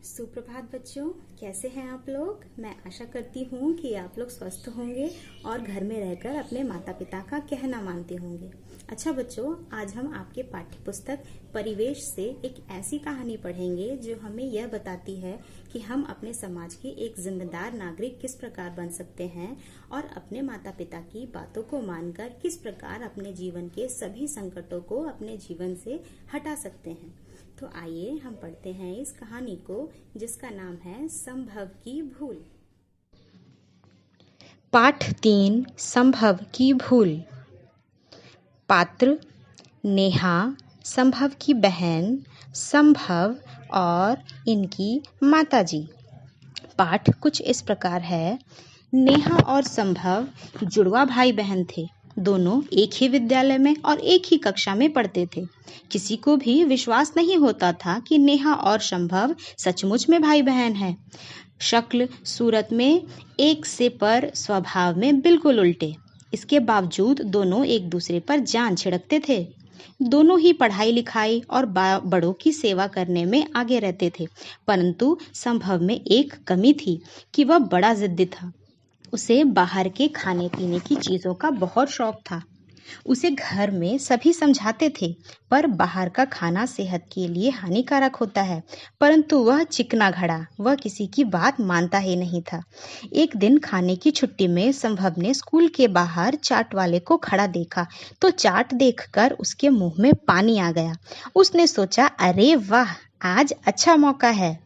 सुप्रभात बच्चों, कैसे हैं आप लोग। मैं आशा करती हूँ कि आप लोग स्वस्थ होंगे और घर में रहकर अपने माता पिता का कहना मानते होंगे। अच्छा बच्चों, आज हम आपके पाठ्य पुस्तक परिवेश से एक ऐसी कहानी पढ़ेंगे जो हमें यह बताती है कि हम अपने समाज के एक जिम्मेदार नागरिक किस प्रकार बन सकते हैं और अपने माता पिता की बातों को मानकर किस प्रकार अपने जीवन के सभी संकटों को अपने जीवन से हटा सकते हैं। तो आइए हम पढ़ते हैं इस कहानी को, जिसका नाम है संभव की भूल। पाठ 3 संभव की भूल। पात्र नेहा, संभव की बहन संभव और इनकी माताजी। पाठ कुछ इस प्रकार है। नेहा और संभव जुड़वा भाई बहन थे। दोनों एक ही विद्यालय में और एक ही कक्षा में पढ़ते थे। किसी को भी विश्वास नहीं होता था कि नेहा और संभव सचमुच में भाई बहन हैं। शक्ल सूरत में एक से पर स्वभाव में बिल्कुल उल्टे। इसके बावजूद दोनों एक दूसरे पर जान छिड़कते थे। दोनों ही पढ़ाई लिखाई और बड़ों की सेवा करने में आगे रहते थे, परंतु संभव में एक कमी थी कि वह बड़ा जिद्दी था। उसे बाहर के खाने पीने की चीजों का बहुत शौक था। उसे घर में सभी समझाते थे पर बाहर का खाना सेहत के लिए हानिकारक होता है, परंतु वह चिकना घड़ा, वह किसी की बात मानता ही नहीं था। एक दिन खाने की छुट्टी में संभव ने स्कूल के बाहर चाट वाले को खड़ा देखा तो चाट देखकर उसके मुंह में पानी आ गया। उसने सोचा, अरे वाह, आज अच्छा मौका है।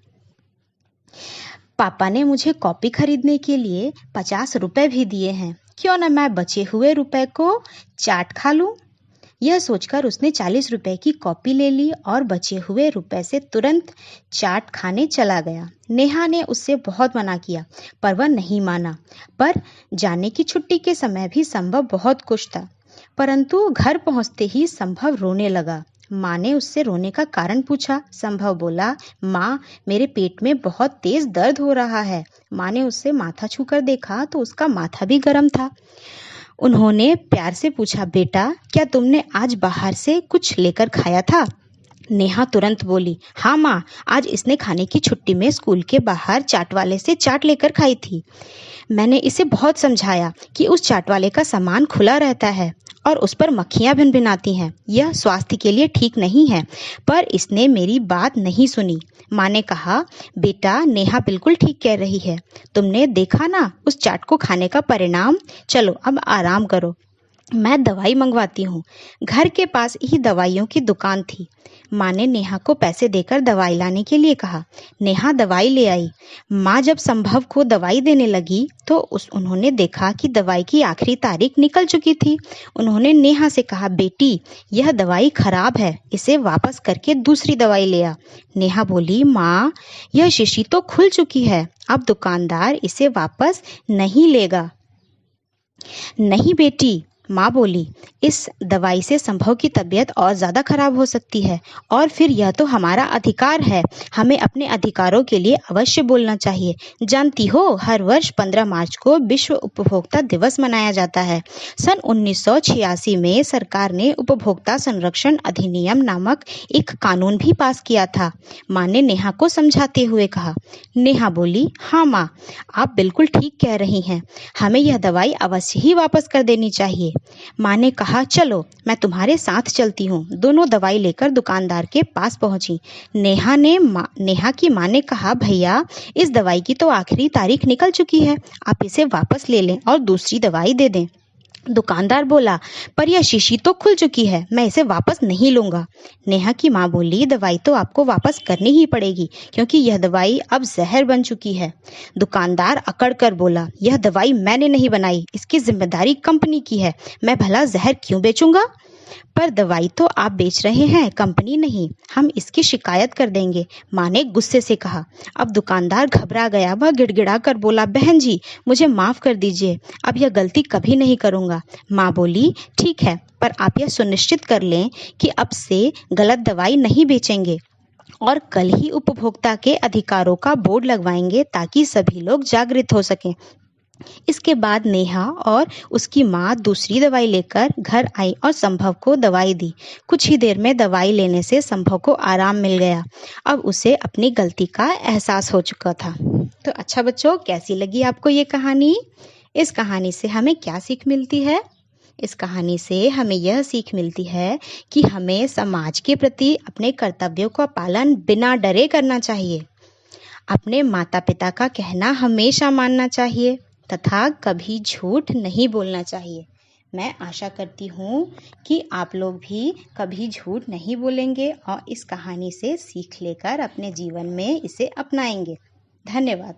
पापा ने मुझे कॉपी खरीदने के लिए 50 रुपए भी दिए हैं, क्यों न मैं बचे हुए रुपए को चाट खा लूं। यह सोचकर उसने 40 रुपए की कॉपी ले ली और बचे हुए रुपए से तुरंत चाट खाने चला गया। नेहा ने उससे बहुत मना किया पर वह नहीं माना। पर जाने की छुट्टी के समय भी संभव बहुत खुश था, परंतु घर पहुंचते ही संभव रोने लगा। माँ ने उससे रोने का कारण पूछा। संभव बोला, माँ, मेरे पेट में बहुत तेज दर्द हो रहा है। माँ ने उससे माथा छूकर देखा तो उसका माथा भी गर्म था। उन्होंने प्यार से पूछा, बेटा, क्या तुमने आज बाहर से कुछ लेकर खाया था? नेहा तुरंत बोली, हाँ माँ, आज इसने खाने की छुट्टी में स्कूल के बाहर चाट वाले से चाट लेकर खाई थी। मैंने इसे बहुत समझाया कि उस चाट वाले का सामान खुला रहता है और उस पर मक्खियां भिनभिनाती हैं। यह स्वास्थ्य के लिए ठीक नहीं है, पर इसने मेरी बात नहीं सुनी। माँ ने कहा, बेटा, नेहा बिल्कुल ठीक कह रही है। तुमने देखा ना उस चाट को खाने का परिणाम। चलो अब आराम करो, मैं दवाई मंगवाती हूँ। घर के पास ही दवाइयों की दुकान थी। माँ ने नेहा को पैसे देकर दवाई लाने के लिए कहा। नेहा दवाई ले आई। माँ जब संभव को दवाई देने लगी तो उन्होंने देखा कि दवाई की आखिरी तारीख निकल चुकी थी। उन्होंने नेहा से कहा, बेटी, यह दवाई खराब है, इसे वापस करके दूसरी दवाई ले आ। नेहा बोली, माँ, यह शीशी तो खुल चुकी है, अब दुकानदार इसे वापस नहीं लेगा। नहीं बेटी, माँ बोली, इस दवाई से संभव की तबीयत और ज़्यादा खराब हो सकती है और फिर यह तो हमारा अधिकार है। हमें अपने अधिकारों के लिए अवश्य बोलना चाहिए। जानती हो, हर वर्ष 15 मार्च को विश्व उपभोक्ता दिवस मनाया जाता है। सन 1986 में सरकार ने उपभोक्ता संरक्षण अधिनियम नामक एक कानून भी पास किया था। माँ ने नेहा को समझाते हुए कहा। नेहा बोली, हाँ माँ, आप बिल्कुल ठीक कह रही हैं, हमें यह दवाई अवश्य ही वापस कर देनी चाहिए। माँ ने कहा, चलो मैं तुम्हारे साथ चलती हूँ। दोनों दवाई लेकर दुकानदार के पास पहुंची। नेहा की माँ ने कहा, भैया, इस दवाई की तो आखिरी तारीख निकल चुकी है, आप इसे वापस ले लें और दूसरी दवाई दे दें। दुकानदार बोला, पर यह शीशी तो खुल चुकी है, मैं इसे वापस नहीं लूंगा। नेहा की माँ बोली, दवाई तो आपको वापस करनी ही पड़ेगी क्योंकि यह दवाई अब जहर बन चुकी है। दुकानदार अकड़ कर बोला, यह दवाई मैंने नहीं बनाई, इसकी जिम्मेदारी कंपनी की है, मैं भला जहर क्यों बेचूंगा? पर दवाई तो आप बेच रहे हैं, कंपनी नहीं, हम इसकी शिकायत कर देंगे। माँ ने गुस्से से कहा। अब दुकानदार घबरा गया। वह गिड़गिड़ा कर बोला, बहन जी, मुझे माफ कर दीजिए, अब यह गलती कभी नहीं करूँगा। माँ बोली, ठीक है, पर आप यह सुनिश्चित कर लें कि अब से गलत दवाई नहीं बेचेंगे और कल ही उपभोक्ता के अधिकारों का बोर्ड लगवाएंगे ताकि सभी लोग जागृत हो सकें। इसके बाद नेहा और उसकी माँ दूसरी दवाई लेकर घर आई और संभव को दवाई दी। कुछ ही देर में दवाई लेने से संभव को आराम मिल गया। अब उसे अपनी गलती का एहसास हो चुका था। तो अच्छा बच्चों, कैसी लगी आपको ये कहानी? इस कहानी से हमें क्या सीख मिलती है? इस कहानी से हमें यह सीख मिलती है कि हमें समाज के प्रति अपने कर्तव्यों का पालन बिना डरे करना चाहिए। अपने माता पिता का कहना हमेशा मानना चाहिए तथा कभी झूठ नहीं बोलना चाहिए। मैं आशा करती हूँ कि आप लोग भी कभी झूठ नहीं बोलेंगे और इस कहानी से सीख लेकर अपने जीवन में इसे अपनाएंगे। धन्यवाद।